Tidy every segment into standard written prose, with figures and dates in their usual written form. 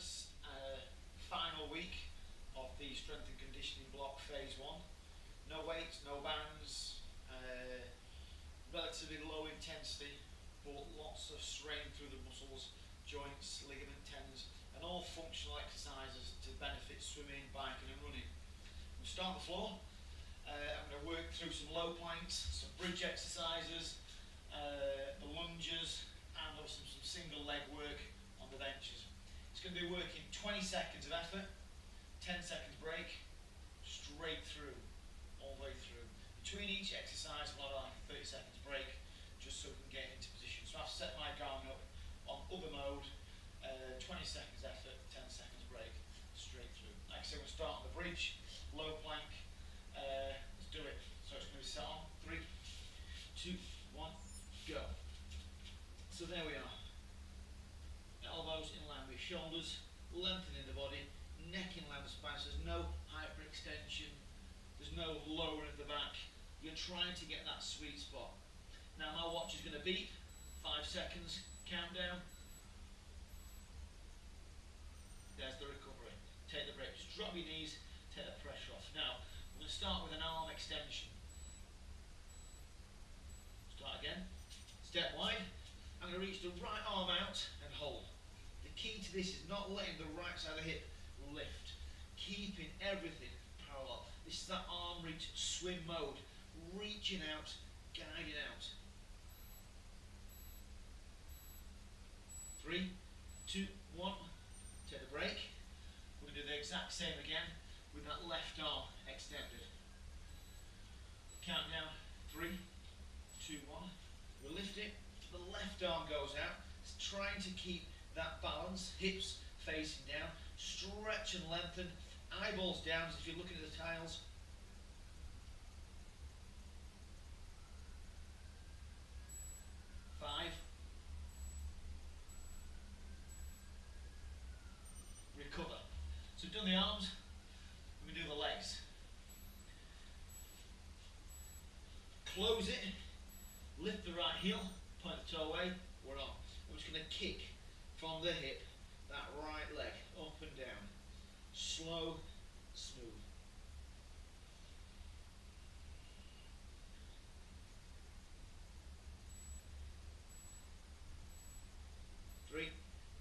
students, final week of the strength and conditioning block phase 1. No weights, no bands, relatively low intensity, but lots of strain through the muscles, joints, ligament, tendons, and all functional exercises to benefit swimming, biking and running. We'll start on the floor. I'm going to work through some low planks, some bridge exercises, the lunges, and also some single leg work on the benches. It's going to be working 20 seconds of effort, 10 seconds break, straight through, all the way through. Between each exercise we'll have like a 30 seconds break, just so we can get into position. So I've set my Garmin up on other mode, 20 seconds effort, 10 seconds break, straight through. Like I said, we'll start on the bridge, low plank. Let's do it. So it's going to be set on 3, 2, 1, go. So there we are. Elbows in line with shoulders, lengthening the body, neck in line with spine, so there's no hyperextension, there's no lowering at the back. You're trying to get that sweet spot. Now my watch is going to beep, 5 seconds, countdown. There's the recovery. Take the break, just drop your knees, take the pressure off. Now, we're going to start with an arm extension. Start again, step wide. I'm going to reach the right arm out and hold. The key to this is not letting the right side of the hip lift, keeping everything parallel. This is that arm reach swim mode, reaching out, guiding out. 3, 2, 1, take the break. We're going to do the exact same again with that left arm extended. Countdown, 3, 2, 1. We'll lift it, the left arm goes out. It's trying to keep that balance, hips facing down, stretch and lengthen, eyeballs down as if you're looking at the tiles. 5, recover. So we've done the arms, we're going to do the legs. Close it, lift the right heel, point the toe away, we're on. We're just going to kick from the hip, that right leg, up and down. Slow, smooth. Three,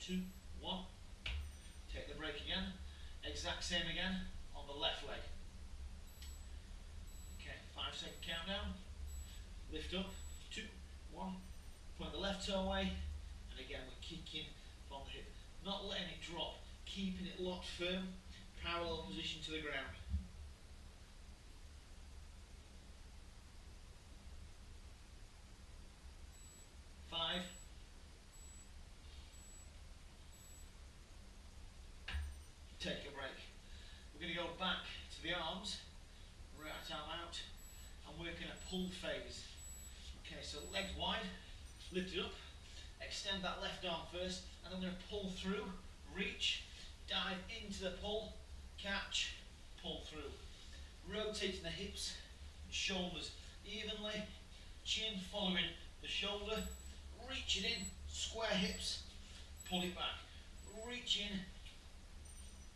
2, 1. Take the break again. Exact same again on the left leg. Okay, 5-second countdown. Lift up, 2, 1. Point the left toe away. And again, we're kicking from the hip. Not letting it drop, keeping it locked firm, parallel position to the ground. 5. Take a break. We're going to go back to the arms, right arm out, and working a pull phase. Okay, so legs wide, lift it up, extend that left arm first, and then we're going to pull through, reach, dive into the pull, catch, pull through. Rotating the hips and shoulders evenly, chin following the shoulder, reaching in, square hips, pull it back, reach in,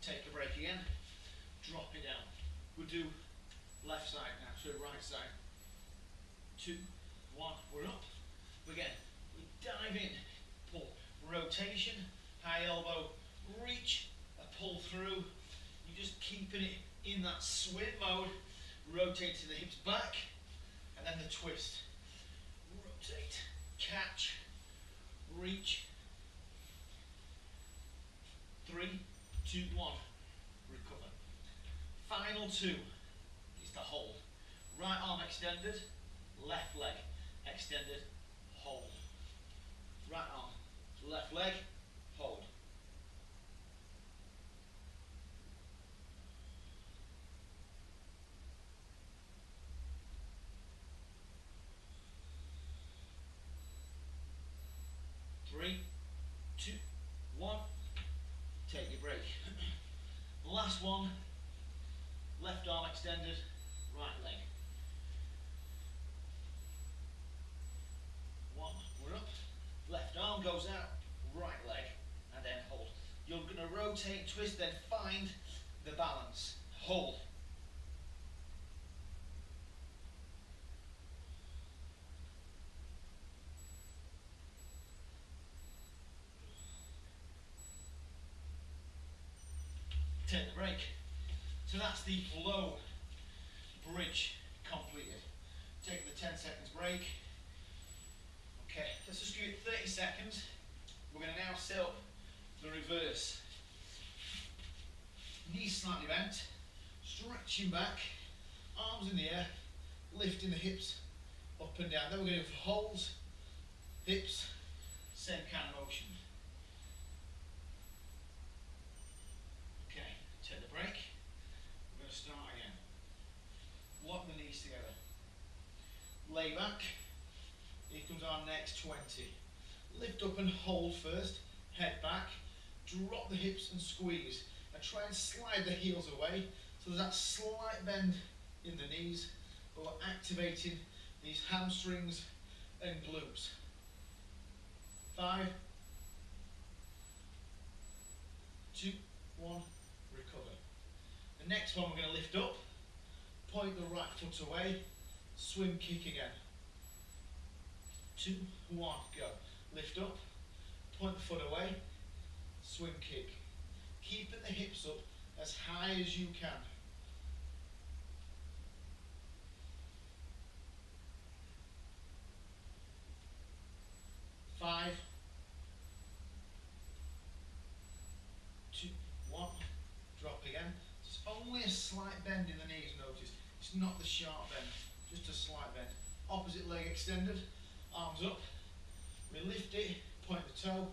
take a break again, drop it down. We'll do left side now, so right side. 2, 1, we're up. Again, we dive in, pull, rotation, high elbow, reach, a pull through. You're just keeping it in that swim mode, rotating the hips back, and then the twist. Rotate, catch, reach. 3, 2, 1, recover. Final 2 is the hold. Right arm extended, left leg extended, hold. Right arm, left leg, hold. Three, 2, 1. Take your break. Last one, left arm extended, right leg. 1, we're up, left arm goes out, right leg. rotate, twist, then find the balance. Hold. Take the break. So that's the flow bridge completed. Take the 10 seconds break. Okay, let's just give it 30 seconds. We're going to now set up the reverse. Knees slightly bent, stretching back, arms in the air, lifting the hips up and down. Then we're going to do holds, hips, same kind of motion. Okay, take the break. We're going to start again. Lock the knees together. Lay back. Here comes our next 20. Lift up and hold first. Head back. Drop the hips and squeeze. And try and slide the heels away. So there's that slight bend in the knees. But we're activating these hamstrings and glutes. 5, 2, 1, recover. The next one we're going to lift up. Point the right foot away. Swim kick again. 2, 1, go. Lift up, point the foot away, swim kick. Keeping the hips up as high as you can. 5, 2, 1, drop again. It's only a slight bend in the knees, notice. It's not the sharp bend, just a slight bend. Opposite leg extended, arms up. We lift it, point the toe,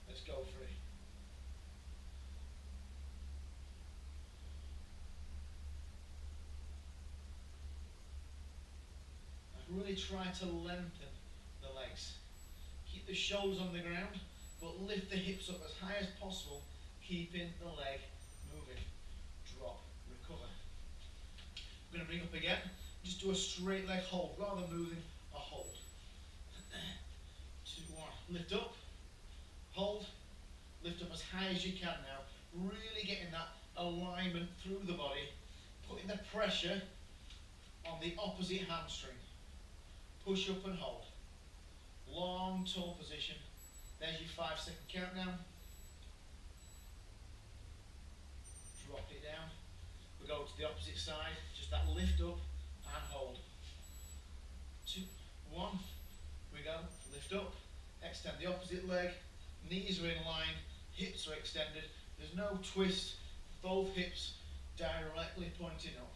let's go for it. And really try to lengthen the legs. Keep the shoulders on the ground, but lift the hips up as high as possible, keeping the leg moving. Drop, recover. We're going to bring up again, just do a straight leg hold, rather than moving, a hold. 2, 1, lift up, hold, lift up as high as you can now, really getting that alignment through the body, putting the pressure on the opposite hamstring. Push up and hold. Long, tall position. There's your 5-second countdown. Drop it down. We go to the opposite side, just that lift up and hold. 2, 1, we go, lift up, extend the opposite leg, knees are in line, hips are extended, there's no twist, both hips directly pointing up.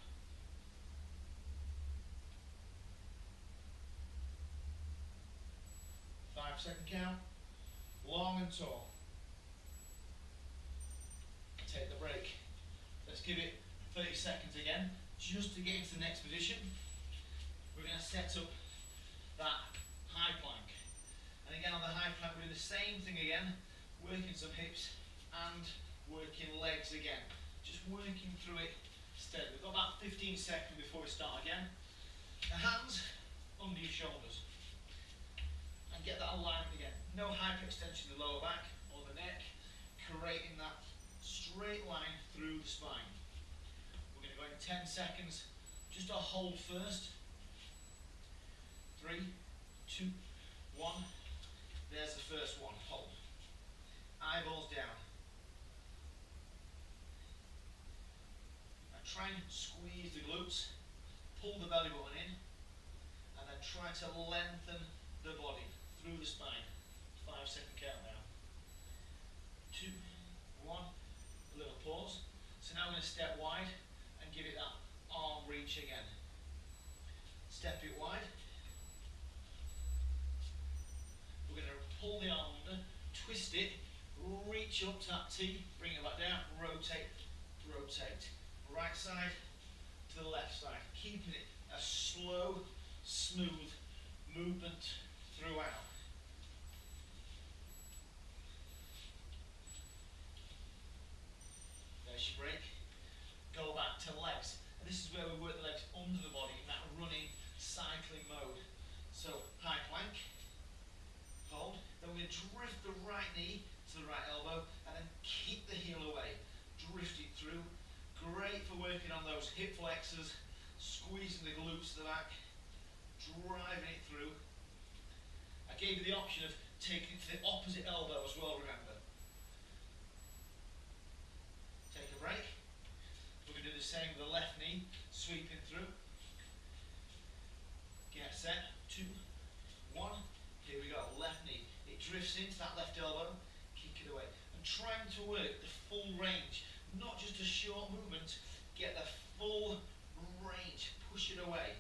5-second count, long and tall. Take the break. Let's give it 30 seconds again, just to get into the next position. We're going to set up that high plank. And again on the high plank we're doing the same thing again, working some hips and working legs again. Just working through it steadily. We've got about 15 seconds before we start again. The hands under your shoulders. And get that alignment again. No hyperextension in the lower back or the neck, creating that straight line through the spine. We're going to go in 10 seconds, just a hold first. 3, 2, 1. There's the first one. Hold. Eyeballs down. And try and squeeze the glutes. Pull the belly button in. And then try to lengthen the body through the spine. 5-second countdown. 2, 1. A little pause. So now we're going to step wide and give it that arm reach again. Step it wide. We're going to pull the arm under, twist it, reach up to that T, bring it back down, rotate, rotate. Right side to the left side, keeping it a slow, smooth movement throughout. There's your break. Go back to legs. And this is where we work the legs under the body in that running, cycling mode. So, high plank. Hold. Then we're going to drift the right knee to the right elbow and then keep the heel great for working on those hip flexors, squeezing the glutes to the back, driving it through. I gave you the option of taking it to the opposite elbow as well, remember. Take a break. We're going to do the same with the left knee, sweeping through. Get set, 2, 1, here we go, left knee. It drifts into that left elbow, kick it away. And trying to work the full range, not just a short movement, get the full range, push it away,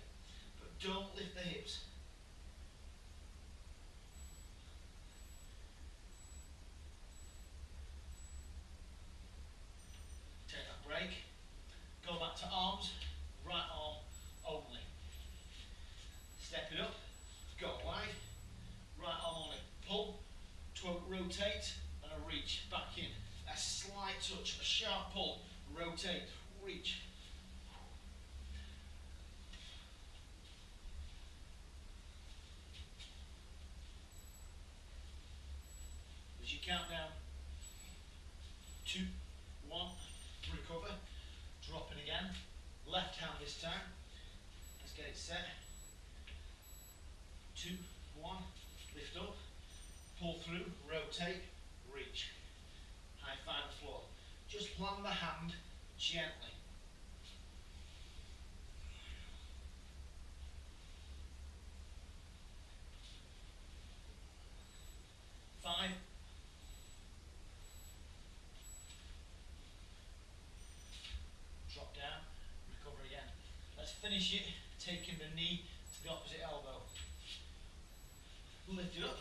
but don't lift the hips. Take that break, go back to arms, right arm only. Step it up, go wide, right arm only, pull, rotate, and a reach, back in. A slight touch, a sharp pull, rotate, reach. As you count down, 2, 1, recover, dropping again, left hand this time. Let's get it set. 2, 1, lift up, pull through, rotate, reach. High five the floor. Just plant the hand gently. 5, drop down, recover again. Let's finish it taking the knee to the opposite elbow. Lift it up,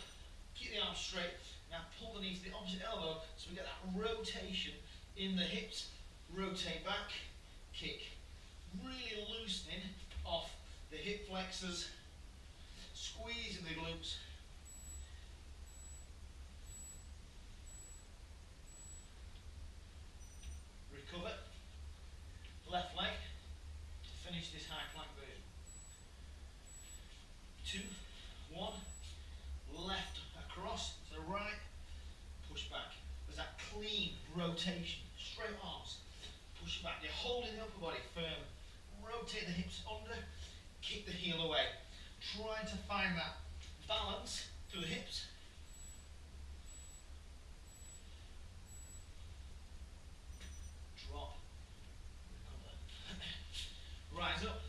keep the arms straight. Now pull the knee to the opposite elbow so we get that rotation in the hips. Rotate back, kick. Really loosening off the hip flexors, squeezing the glutes. Recover. Left leg to finish this high plank version. 2, 1. Left across to the right, push back. There's that clean rotation, straight arms, push back. You're holding the upper body firm. Rotate the hips under, kick the heel away. Trying to find that balance through the hips. Drop, recover. Rise up.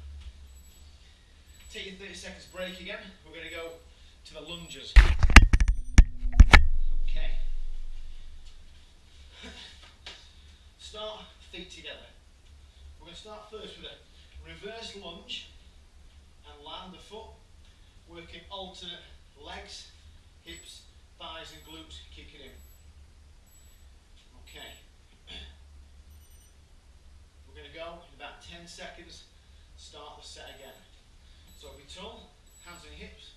Take your 30 seconds break again. We're going to go to the lunges. Okay. Start feet together. We're going to start first with a reverse lunge and land the foot, working alternate legs, hips, thighs and glutes, kick it in. Okay. We're going to go in about 10 seconds, start the set again. So be tall, hands on your hips,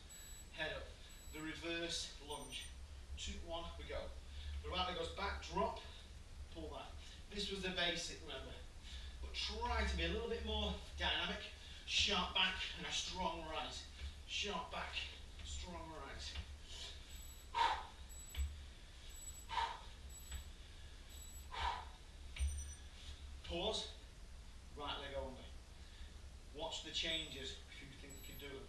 head up. The reverse lunge. 2, 1, we go. The right leg goes back, drop, pull back. This was the basic, remember. But try to be a little bit more dynamic. Sharp back and a strong rise. Sharp back, strong rise. Pause. Right leg only. Watch the changes if you think you can do them.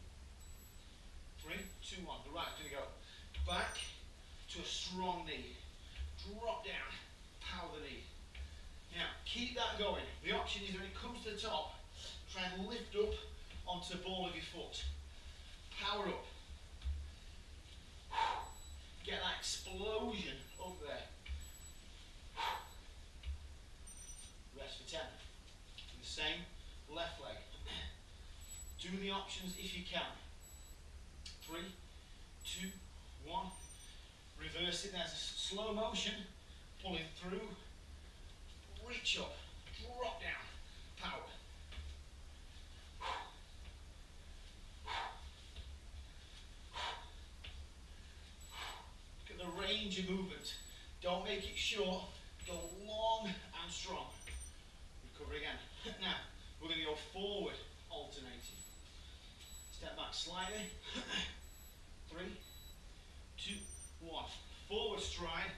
3, 2, 1. The right's going to go back to a strong knee. Drop down. Power the knee. Now, keep that going. The option is when it comes to the top, try and lift up onto the ball of your foot. Power up. Get that explosion up there. Rest for 10. And the same, left leg. Do the options if you can. 3, 2, 1. Reverse it. There's a slow motion. Pulling through. Reach up. Drop down. Power. Look at the range of movement. Don't make it short. Go long and strong. Recover again. Now, we're going to go forward, alternating. Step back slightly. 3, 2, 1. Forward stride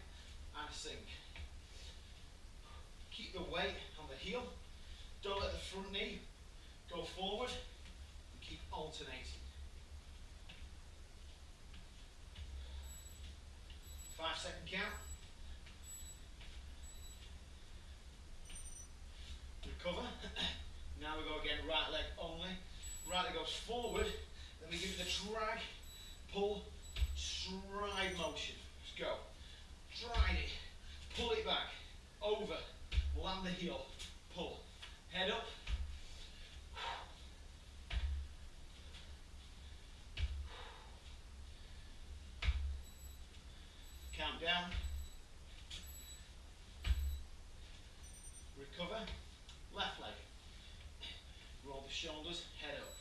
and sink. Keep the weight on the heel. Don't let the front knee go forward, and keep alternating. 5-second count. Recover. Now we go again, right leg only. Right leg goes forward, then we give it the drag, pull, stride motion. Let's go. Stride it, pull it back, over, land the heel, pull. Head up. Count down. Recover. Left leg. Roll the shoulders, head up.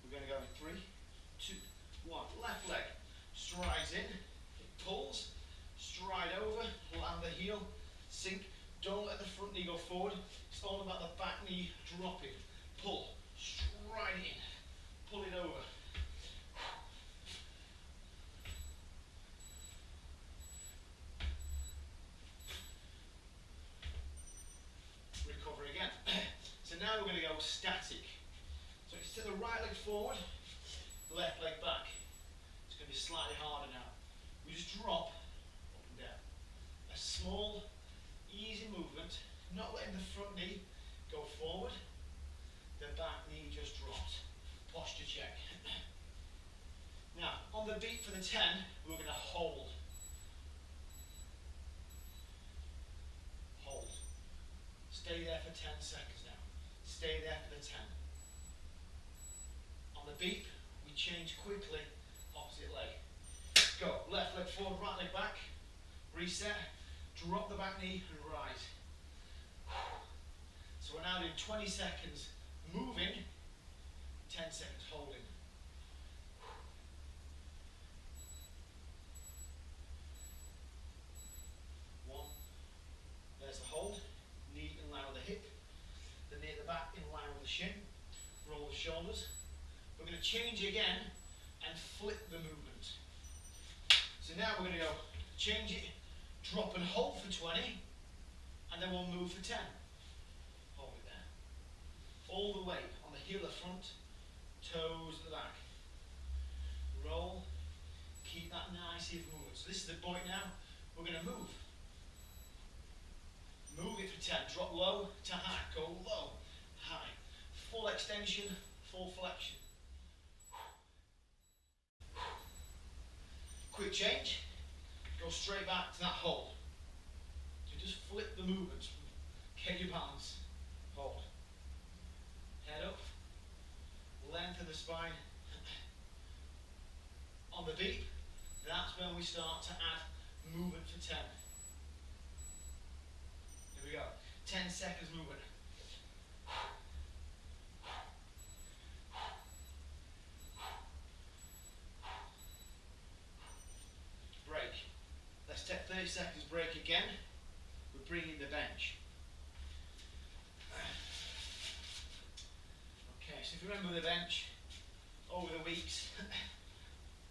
We're going to go in 3, 2, 1. Left leg strides in, it pulls, stride over, land the heel, sink. Don't let the front knee go forward. It's all about the back knee dropping. Pull, stride in, pull it over. Recover again. So now we're going to go static. So instead of the right leg forward, left leg back. It's going to be slightly harder now. We just drop up and down. A small, easy movement, not letting the front knee go forward. The back knee just drops. Posture check. Now, on the beat for the 10, we're going to hold. Hold. Stay there for 10 seconds now. Stay there for the 10. On the beep, we change quickly, opposite leg. Go, left leg forward, right leg back. Reset, drop the back knee and rise. So we're now doing 20 seconds moving, 10 seconds holding. One, there's the hold. Knee in line with the hip, the knee at the back in line with the shin. Roll the shoulders. We're going to change again and flip the movement. So now we're going to go change it, drop and hold for 20, and then we'll move for 10. Hold it there. All the way on the heel at the front, toes at the back. Roll, keep that nice even movement. So this is the point now. We're going to move. Move it for 10. Drop low to high. Go low, high. Full extension, full flexion. Quick change. Go straight back to that hold. So just flip the movement. Get your balance. Hold. Head up. Length of the spine. On the beat, that's when we start to add movement for 10. Here we go. 10 seconds movement. Break. Let's take 30 seconds break again. We're bringing the bench. Okay, so if you remember the bench, over the weeks,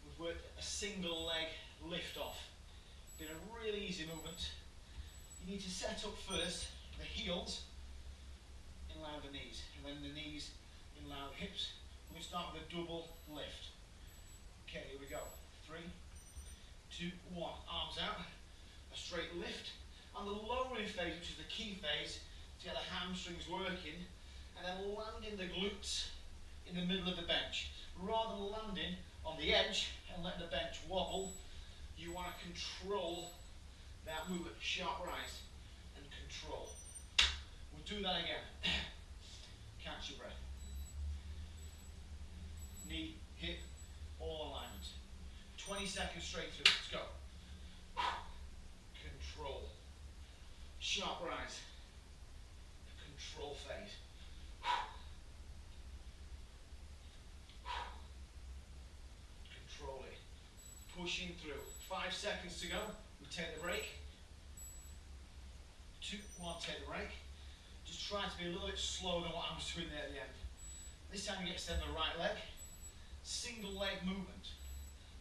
we've worked a single leg lift off. Been a really easy movement. You need to set up first the heels in line with the knees, and then the knees in line with the hips. We're going to start with a double lift. Okay, here we go. 3, 2, 1. Arms out. A straight lift. And the lowering phase, which is the key phase, to get the hamstrings working, and then landing the glutes in the middle of the bench. Rather than landing on the edge and letting the bench wobble, you want to control that movement. Sharp rise and control. We'll do that again. Catch your breath. Knee, hip, all alignment. 20 seconds straight through. Let's go. Control. Sharp rise. Control phase. Control it. Pushing through. 5 seconds to go. We take the break. 2, 1, take the break. Just try to be a little bit slower than what I was doing there at the end. This time you get to step on the right leg. Single leg movement.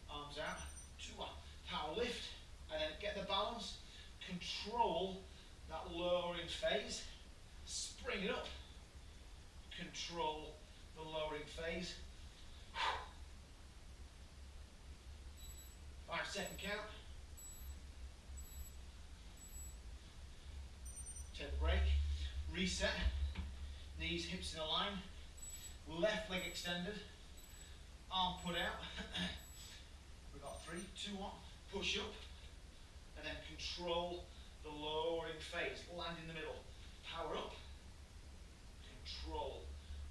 Arms out. 2, 1. Power lift. And then get the balance. Control that lowering phase. bring it up, control the lowering phase. 5-second count. Take the break, reset, knees, hips in a line, left leg extended, arm put out. We've got 3, 2, 1, push up, and then control the lowering phase, land in the middle, power up, control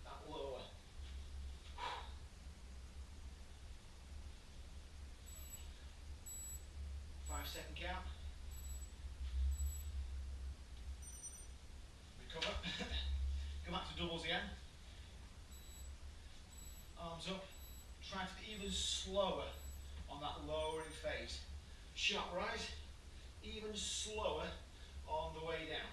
that lower. 5-second count. Recover. Come back to doubles again. Arms up. Try to be even slower on that lowering phase. Sharp rise. Even slower on the way down.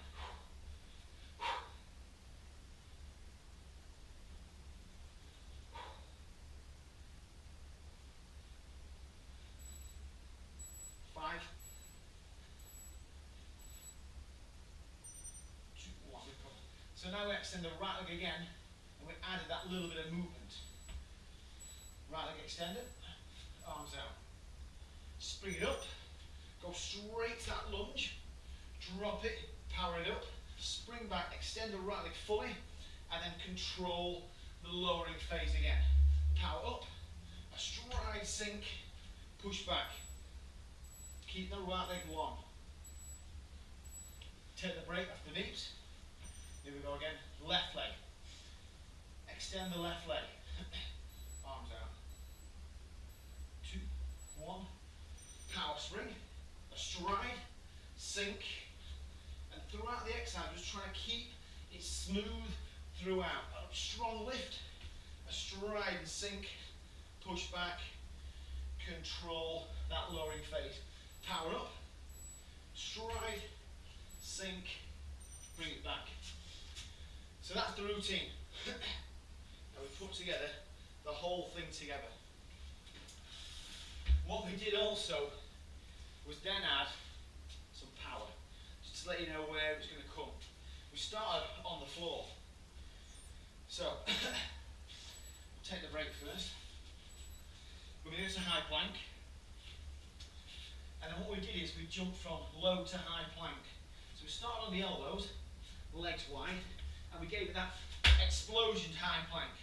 So now we extend the right leg again, and we added that little bit of movement. Right leg extended, arms out. Spring it up, go straight to that lunge, drop it, power it up, spring back, extend the right leg fully, and then control the lowering phase again. Power up, a stride sink, push back. Keep the right leg long. Take the break after the knees. Here we go again, left leg. Extend the left leg. Arms out. 2, 1. Power spring. A stride, sink. And throughout the exercise, just try to keep it smooth throughout. A strong lift, a stride and sink, push back, control that lowering phase. Power up, stride, sink, bring it back. So that's the routine. And we put together the whole thing together. What we did also was then add some power, just to let you know where it's going to come. We started on the floor. So, we'll take the break first. We're going to go to high plank. And then what we did is we jumped from low to high plank. So we started on the elbows, legs wide, and we gave it that explosion to high plank.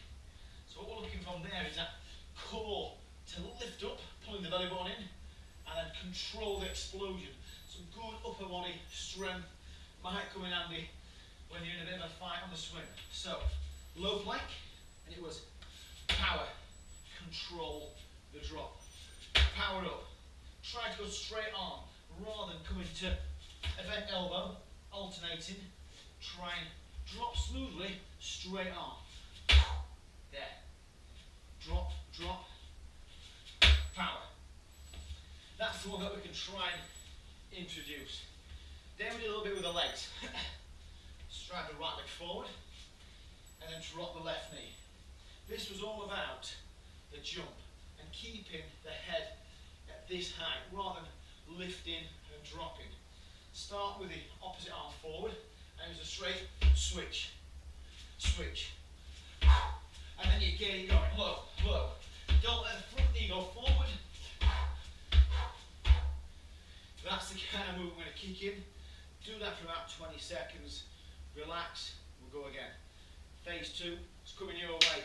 So what we're looking from there is that core to lift up, pulling the belly button in, and then control the explosion. Some good upper body strength might come in handy when you're in a bit of a fight on the swing. So, low plank, and it was power, control the drop. Power up. Try to go straight arm, rather than coming to event elbow, alternating. Try and drop smoothly, straight arm. There. Drop, drop, power. That's the one that we can try and introduce. Then we did a little bit with the legs. Stride the right leg forward, and then drop the left knee. This was all about the jump and keeping the head at this height, rather than lifting and dropping. Start with the opposite arm forward, and it was a straight switch, switch. And then you get it going, low, low. Don't let the front knee go forward. That's the kind of move we're going to kick in. Do that for about 20 seconds. Relax, we'll go again. Phase 2, it's coming your way.